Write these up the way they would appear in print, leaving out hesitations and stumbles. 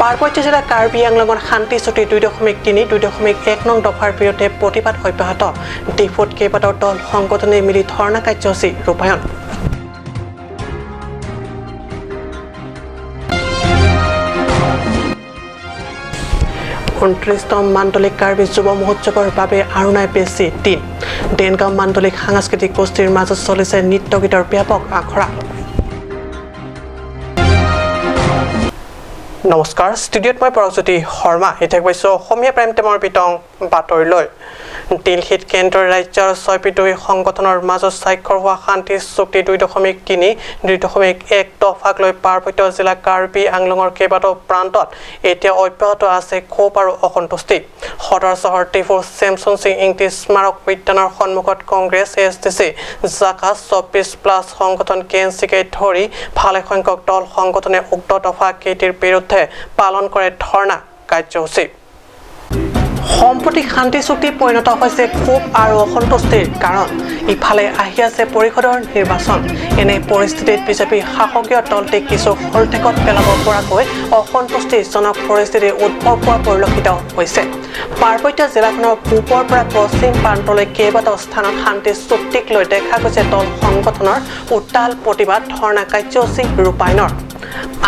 পাৰ্বত্য জিলা কাৰ্বি আংলঙৰ শান্তি চুক্তি 2.3 2.1 নং দফাৰ বিৰুদ্ধে প্ৰতিবাদ অব্যাহত ডিফুত কেইবাটাও দল সংগঠনে মিলি ধৰ্ণা কাৰ্যসূচী ৰূপায়ণ উনত্ৰিশতম মাণ্ডলিক কাৰ্বি যুৱ মহোৎসৱৰ বাবে আৰু নাই বেছি দিন দেনগাঁও মাণ্ডলিক সাংস্কৃতিক গোষ্ঠীৰ মাজত চলিছে নৃত্য গীতৰ ব্যাপক আখৰা নমস্কাৰ ষ্টুডিঅ'ত মই পৰজ্যোতি শৰ্মা এতিয়া কৈছোঁ অসমীয়া প্ৰাইম টাইমৰ বিতং বাতৰিলৈ দিল্লীত কেন্দ্ৰৰ ৰাজ্যৰ 6 সংগঠনৰ মাজত স্বাক্ষৰ হোৱা শান্তি চুক্তি 2.3 2.1 দফাক লৈ পাৰ্বত্য জিলা কাৰ্বি আংলঙৰ কেইবাটাও প্ৰান্তত এতিয়া অব্যাহত আছে ক্ষোভ আৰু অসন্তুষ্টি সদৰ চহৰ ডিফুৰ চেমছন সিং ইংলিছ স্মাৰক উদ্যানৰ সন্মুখত কংগ্ৰেছ এছটিচি জাকাছ 24+ সংগঠন কেএনচিকে ধৰি ভালেসংখ্যক দল সংগঠনে উক্ত দফা কেইটিৰ বিৰুদ্ধে পালন কৰে ধৰ্ণা কাৰ্যসূচী সম্প্ৰতি শান্তি চুক্তি পৰিণত হৈছে ক্ষোভ আৰু অসন্তুষ্টিৰ কাৰণ ইফালে আহি আছে পৰিষদৰ নিৰ্বাচন এনে পৰিস্থিতিত বিজেপি শাসকীয় দলটি কিছু হলঠেকত পেলাব পৰাকৈ অসন্তুষ্টিজনক পৰিস্থিতি উদ্ভৱ হোৱা পৰিলক্ষিত হৈছে পাৰ্বত্য জিলাখনৰ পূবৰ পৰা পশ্চিম প্ৰান্তলৈ কেইবাটাও স্থানত শান্তি চুক্তিক লৈ দেখা গৈছে দল সংগঠনৰ উত্তাল প্ৰতিবাদ ধৰ্ণা কাৰ্যসূচী ৰূপায়ণৰ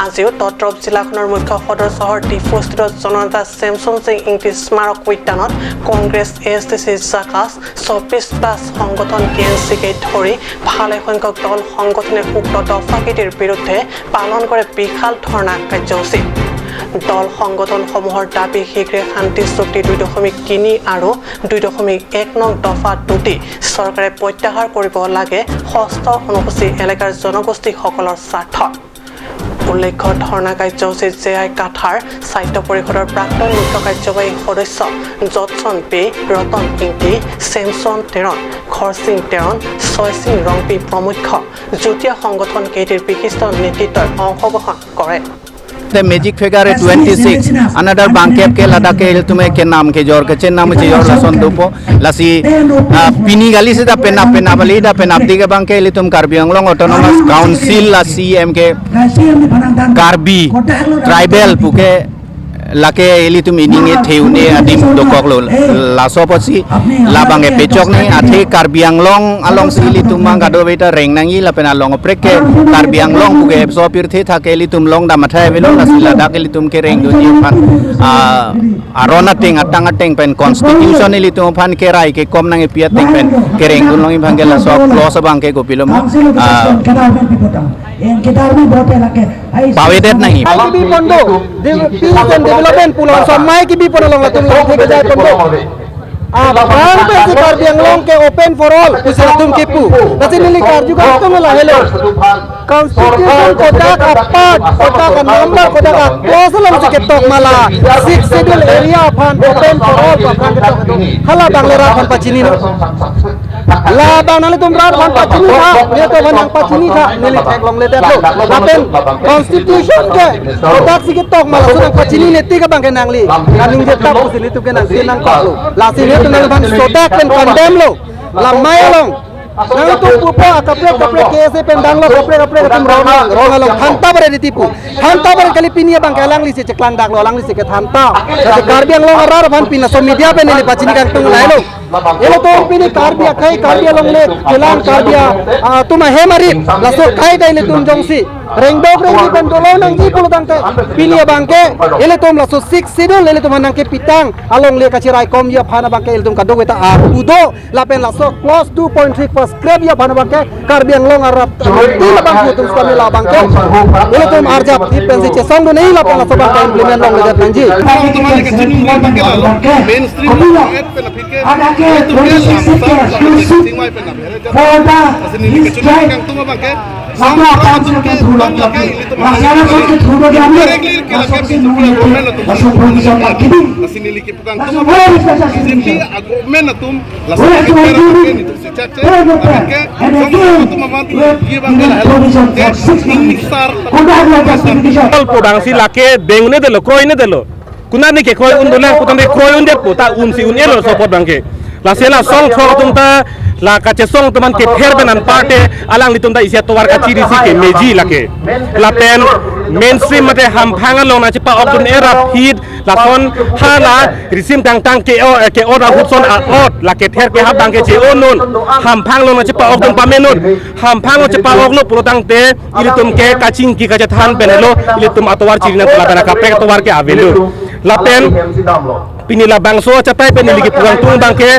আজিও তত্ৰপ জিলাখনৰ মুখ্য সদৰ চহৰ ডিফুস্থিত জনতা চেমছন সিং ইংলিছ স্মাৰক উদ্যানত কংগ্ৰেছ এছটিচি জাকাছ 24+ সংগঠন কেএনচিকে ধৰি ভালেসংখ্যক দল সংগঠনে উক্ত দফাকেইটিৰ বিৰুদ্ধে পালন কৰে বিশাল ধৰ্ণা কাৰ্যসূচী দল সংগঠনসমূহৰ দাবী শীঘ্ৰে শান্তি চুক্তি 2.3 আৰু 2.1 নং দফা দুটি চৰকাৰে প্ৰত্যাহাৰ কৰিব লাগে ষষ্ঠ অনুসূচী এলেকাৰ জনগোষ্ঠীসকলৰ স্বাৰ্থ উল্লেখ্য ধৰ্ণা কাৰ্যসূচীত জেআই কাঠাৰ সাহিত্য পৰিষদৰ প্ৰাক্তন মুখ্য কাৰ্যবাহী সদস্য জটছন পে ৰতন ইংটি চেমছন তেৰণ খৰসিং তেৰণ ছয়সিং ৰংপি প্ৰমুখ যুটীয়া সংগঠন কেইটিৰ বিশিষ্ট নেতৃত্বই অংশগ্ৰহণ কৰে The magic figure at 26 another bankep ke lada ke tume ke naam ke jor ke chen naam che jor lason dupo lasi pini gali se da pena bali da pena abdi ke banke li tum Karbi Anglong Autonomous Council la CM ke Karbi tribal puke lake eli tum ininge theune adim dokok lo lasoposi labange pechok nei athe Karbi Anglong along sili tumang gado beta reng nangi la pena long prek ke Karbi Anglong puge so pirthe thake eli tum long da mathai velo lasila da ke eli tum ke reng do ni pan arona ting atang pen constitution eli tum pan ke rai ke kom nangi piat ting pen ke reng dun long bangke la so close bangke ko pilom pawedet nahi bi pondo development pulau samai ki bi pondo long latun long ke jai pondo bang pe si Karbi Anglong ke open for all usir tum kipu nasi nili kar juga tum la hello constitution kotak apart kotak number kotak close long se ketok mala 6 schedule area fan open for all fan ketok hala banglera fan pachini la bang nali tum rar fan pachini tha ye to ban pachini tha nili thek long le tetlo lapen constitution ke kotak si ketok mala sunang pachini neti ke bang ke nangli naning je tap usili tu ke nang sinang ko la sini tu nang ban sodak pen condemn lo la mai long nang tu pupa kapre kese pendang lo kapre tum rong lo thanta bare ditipu thanta bare kali pinia bang kalang li se ceklang dak lo lang li se ke thanta se Karbi Anglong arar ban pina so media pe ni pachini kang tung lai lo elo to pini Karbi akai Karbi Anglong le kelang Karbi tuma he mari la so kai dai le tum jongsi rengbok rengi ban dolo nang ji pulu tang te pinia bangke ele tum la so 6 sidol ele tum nang ke pitang along le kachirai kom ya phana bangke ele tum kadu weta udo la pen la so close 2.3 per scrap ya phana bangke Karbi Anglong arap ti la bang tum skami la bangke ele tum arjap ti pen se song do nei la pen la so bang implement long le tang ji तुम्हारे के जमीन में बंके ला main stream पे ना फिके तो ये सिंगवाई पे ना मेरे जब असली के चुनाव के तुम बंके सामने तुम के ili तुम डायरेक्टली के लगे भी गवर्नमेंट ना तुम असली के पुकान तुम सिंपली गवर्नमेंट ना तुम लसन के नहीं तुम से चाचे बंके तुम मत ये बंके ला इंग्लिशर podang si lake bengne delo kroine delo kunani ke kroy undole kutande kroy unde puta unsi unelo sopot bangke la sela song thro tumta la ka che song tuman ke pher benan parte alang litum da isia towar ka chiri si ke meji lake la pen mainstream mate ham phanga long na chipa ok dun era feed la son hala risim tang tang ke order hudson a ot la ke ther ke ha bang ke che onon ham phang long na chipa ok dun pamenot ham phang chipa ok lo pulotang te ilitum ke kaching ki ka che than benelo ilitum atowar chiri na tula bena ka pe towar ke avelu la pen pinila bangso chapai penili ki pulang tung bangke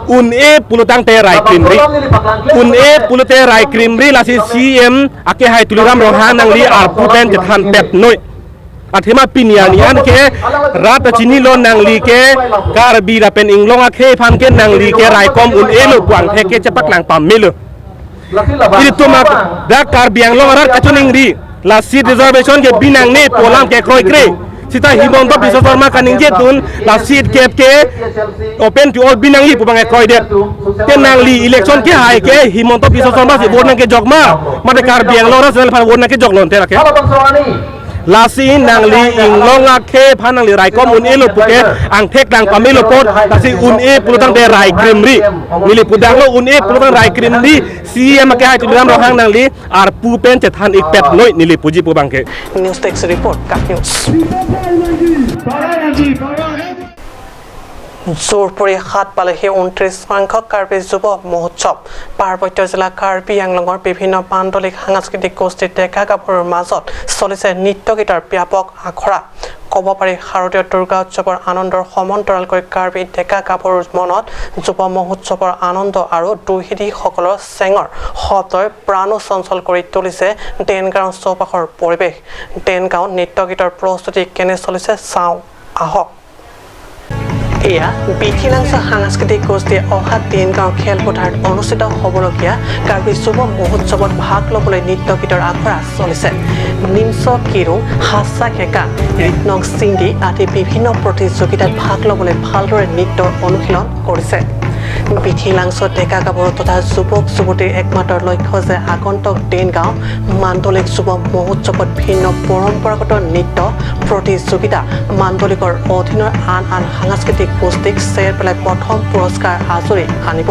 un e pulutang te rai krimri un e pulute rai krimri la si CM ake hai tuliram rohan nang li ar puten te than pet noi athema piniani an ke rat chini lo nang li ke kar bi la pen inglong a khe phan ke nang li ke rai kom un e lo kwang the ke chapak lang pam melo itu mak da kar biang long rat kachuning ri la seat reservation ke binang ne polam ke kroi kre sita himon top bisa forma kaning jetun la seat kep ke open to all binang hi pubang kroi det tenang li election ke hai ke himon top bisa forma si borna ke jogma mate kar biang long rat sel phan borna ke joglon te ke la si nang li inglong a khe phanang li rai kom un e lo puke ang thek dang pamelo pot ta si un e pulutang de rai krimri mili pudang lo un e pulutang rai krimri CM ke hai tulam rohang nang li ar pu pen che than ik pet noi nili puji pu bangke News Text Report Kat News জোৰপৰি হাত পালেহি 29 সংখ্যক কাৰ্বি যুৱ মহোৎসৱ পাৰ্বত্য জিলা কাৰ্বি আংলঙৰ বিভিন্ন পাণ্ডলিক সাংস্কৃতিক গোষ্ঠীৰ ডেকা গাভৰুৰ মাজত চলিছে নৃত্য গীতৰ ব্যাপক আখৰা ক'ব পাৰি শাৰদীয় দুৰ্গা উৎসৱৰ আনন্দৰ সমান্তৰালকৈ কাৰ্বি ডেকা গাভৰুৰ মনত যুৱ মহোৎসৱৰ আনন্দ আৰু দুহিদীসকলৰ চেঙৰ শব্দই প্ৰাণো চঞ্চল কৰি তুলিছে দেনগাঁও চৌপাশৰ পৰিৱেশ দেনগাঁও নৃত্য গীতৰ প্ৰস্তুতি কেনে চলিছে চাওঁ আহক এয়া বিথিলাংশ সাংস্কৃতিক গোষ্ঠীয়ে অহা দেনগাঁও খেলপথাৰত অনুষ্ঠিত হ'বলগীয়া কাৰ্বি যুৱ মহোৎসৱত ভাগ ল'বলৈ নৃত্য গীতৰ আখৰা চলিছে নিমচ কিৰুং হাচা খেকা ৰিটনং চিংগি আদি বিভিন্ন প্ৰতিযোগিতাত ভাগ ল'বলৈ ভালদৰে নৃত্যৰ অনুশীলন কৰিছে বিথিলাংশ ডেকা গাভৰু তথা যুৱক যুৱতীৰ একমাত্ৰ লক্ষ্য যে আগন্তুক দেনগাঁও মাণ্ডলিক যুৱ মহোৎসৱত ভিন্ন পৰম্পৰাগত নৃত্য প্ৰতিযোগিতা মাণ্ডলিকৰ অধীনৰ আন আন সাংস্কৃতিক গোষ্ঠীক চেৰ পেলাই প্ৰথম পুৰস্কাৰ আজৰি আনিব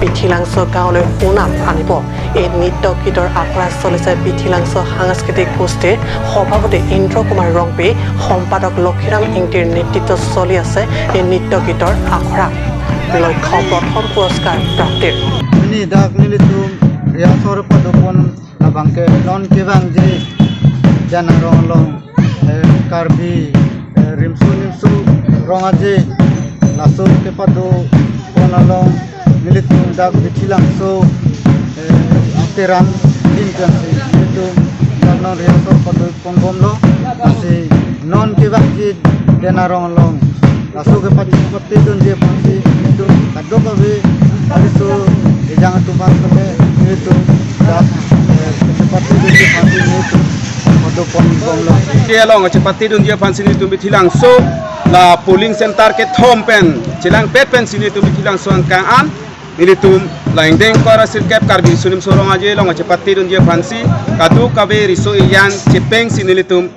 বিথিলাংশ গাঁৱলৈ সুনাম আনিব এই নৃত্য গীতৰ আখৰা চলিছে বিথিলাংশ সাংস্কৃতিক গোষ্ঠীৰ সভাপতি ইন্দ্ৰ কুমাৰ ৰংপি সম্পাদক লক্ষীৰাম ইংটিৰ নেতৃত্বত চলি আছে এই নৃত্য গীতৰ আখৰা লক্ষ্য প্ৰথম পুৰস্কাৰ প্ৰাপ্তিৰ ini dak nilitum yang sore padopon na bangke non kebang je janang ronglong karbi rimsu rong aje laso ke pado onalong nilitum dak bichilang so ateran linkan nilitum dak non yang sore padopon bomlo asi non kebang je janang ronglong laso ke pati dun je pasti itu kadok abe aliso jangan tumpang sampai itu dah seperti itu pasti itu untuk pon-pon dia long seperti dunia pan sini tu bitilang so la polling center ke thompen cilang pen sini tu bitilang so angkaan ini tu lain deng para sirkap karbi sunim sorong aja long seperti dunia fansi kadu kabe riso iyan cepeng sini tu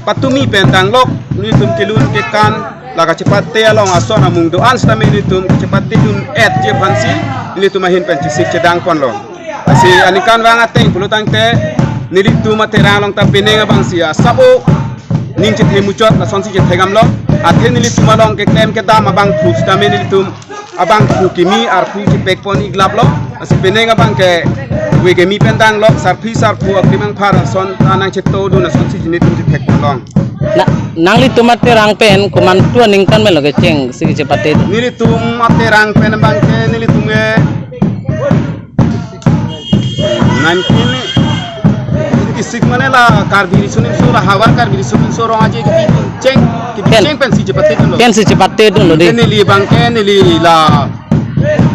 patumi pentang lok ini tu kilun ke kan laga cepat long ason amung doan stami ini tu cepat dun je fansi ini tu mahin pencisik cedang pon long asi anikan wangat teng pulutang te nili tu matera long ta penenga bangsi sabo ning cethe mucot la sonsi cethe gamlo athe nili tu malong ke klem ke dam abang fu stami nili tu abang fu kimi ar fu ci pek pon iglap lo asi penenga bang ke we ke mi pendang lo sarfi sarfu aklimang phara son anang cetto du na sonsi jini tu cethe pon long nangli tumate rang pen kuman tua ningkan melo ke ceng sigi cepate nili tu mate rang pen bang ke nili tu nge nankini isik mana la karbiri sunim sura hawar karbiri sunim sura aja ceng pensi cepate tu lo pensi cepate tu lo de nili bang ke nili la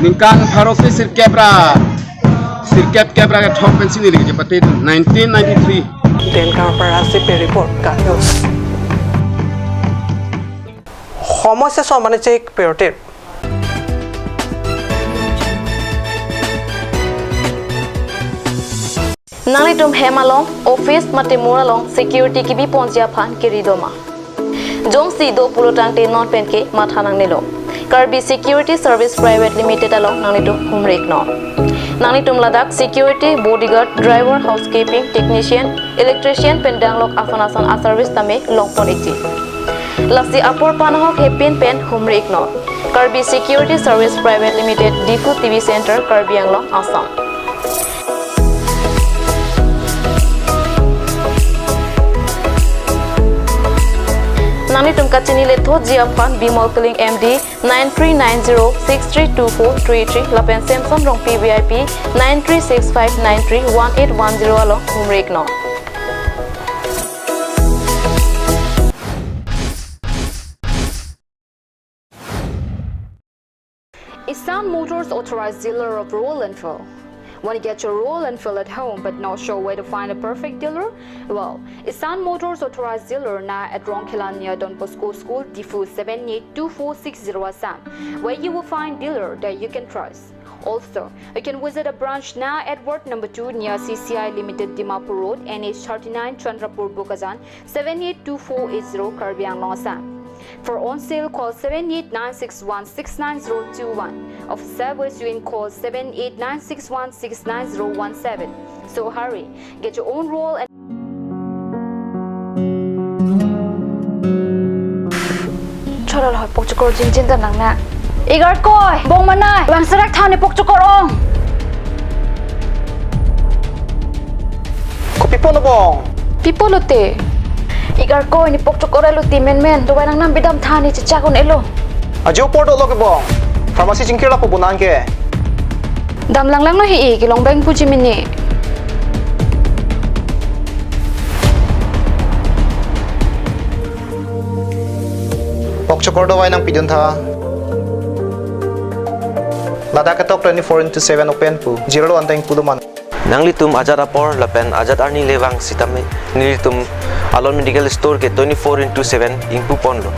ningkan pharoke sirkep kebra ke thok pensi nili cepate tu 1993 দেনগাঁৱৰ পৰা Rajiv report কা news সমস্যা সমানিক বিৰতিৰ Nalitum hemalong office mate muralong security kibi ponjia phan kiridoma jong si do pulotang te non pen ke mathanang nelo Karbi Security Service Private Limited along Nanglitum Humrek no. Nanglitum Ladakh Security, Bodyguard, Driver, Housekeeping, Technician, Electrician, Pendanglok Asan Service Tame Longponiti. Lasi Apor Panahok Hepin Pen Humrek no. Karbi Security Service Private Limited, Difu TV Center, Karbi Anglong, Assam. Nanglitum Kachini Letho Jiapan Bimal Kiling MD 9390632433 Lapen Samsung Rong PVIP 9365931810 along Humrek no. Isan Motors authorized dealer of roll and fill. Want to get your roll and fill at home but not sure where to find a perfect dealer? Well, Isan Motors authorized dealer now at Ronkilan near Don Bosco School, Difu 782460 Assam, where you will find dealer that you can trust. Also, you can visit a branch now at Ward number 2 near CCI Limited Dimapur Road, NH39 Chandrapur Bukazan 782480 Karbi Anglong Assam. For on sale, call 7896169021. Of service, you can call 7896169017. So hurry, get your own roll and Choral hoy pokchukor jinjin ta nangna. Igar koi bong manai bang sarak thane pokchukor ong. Ko pipo no bong. Pipo lote. Igar koi ni pokchukor luti men do nang nam bidam thani chichakon elo. Ajo porto lo ke bong. Pharmacy jingkira po bunan ke. Dam lang no hi ki long bang puji mini. Pokchukor do nang pidun tha. Lada ke tok 24/7 open pu. Zero anteng puduman. Nanglitum Ajat Apor Lapen Ajat Arni Lewang Sitame Nilitum Alon Medical Store ke 24/7 Ingpu Ponlo.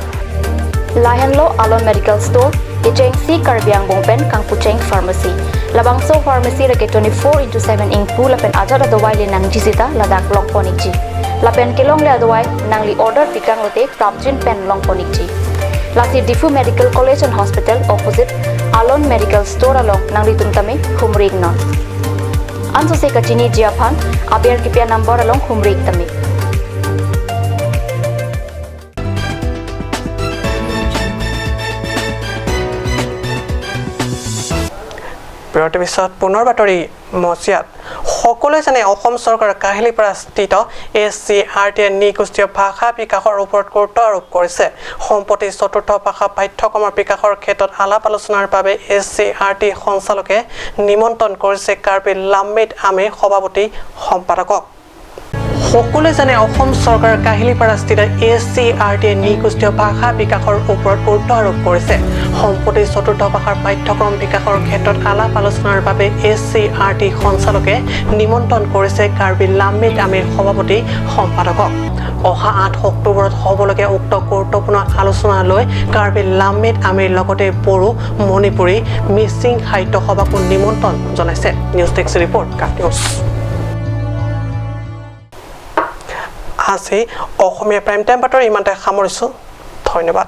Lahenlo Alon Medical Store, Ijeng Si Karbiang Bongpen Kang Pucheng Pharmacy. Labangso Pharmacy rake 24/7 Ingpu Lapen Ajat Adawai le nang jisita Ladak Long Ponikji. Lapen Kilong le Adawai nangli order pikang lote Prapjin Pen Long Ponikji. Lasi Difu Medical College and Hospital opposite Alon Medical Store along Nanglitum Tame Humrek non. Anso se kachini Japan aber kipia number along Humrek Tame. বিৰতিৰ পিছত পুনৰ বাতৰি মচিয়াত সকলোৱে জানে অসম চৰকাৰৰ কাহিলীৰ পৰা স্থিত SCRT নিকুষ্টিয় ভাষা বিকাশৰ ওপৰত গুৰুত্ব আৰোপ কৰিছে সম্প্ৰতি চতুৰ্থ ভাষা পাঠ্যক্ৰমৰ বিকাশৰ ক্ষেত্ৰত আলাপ আলোচনাৰ বাবে SCRT সঞ্চালকে নিমন্ত্ৰণ কৰিছে কাৰ্বি লাম্মিত আমিৰ সভাপতি সম্পাদকক সকলোৱে জানে অসম চৰকাৰৰ কাহিলীৰ পৰা স্থিত SCRT নিকুষ্টিয় ভাষা বিকাশৰ ওপৰত গুৰুত্ব আৰোপ কৰিছে সম্প্ৰতি চতুৰ্থ ভাষাৰ পাঠ্যক্ৰম বিকাশৰ ক্ষেত্ৰত আলাপ আলোচনাৰ বাবে SCRT সঞ্চালকে নিমন্ত্ৰণ কৰিছে কাৰ্বি লাম্মিত আমিৰ সভাপতি সম্পাদকক অহা 8 অক্টোবৰত হ'বলগীয়া উক্ত গুৰুত্বপূৰ্ণ আলোচনালৈ কাৰ্বি লাম্মিত আমিৰ লগতে বড়ো মণিপুৰী মিচিং সাহিত্য সভাকো নিমন্ত্ৰণ জনাইছে নিউজ টেক্স ৰিপৰ্ট কাটিউছ আজি অসমীয়া প্ৰাইম টাইম বাতৰি ইমানতে সামৰিছোঁ ধন্যবাদ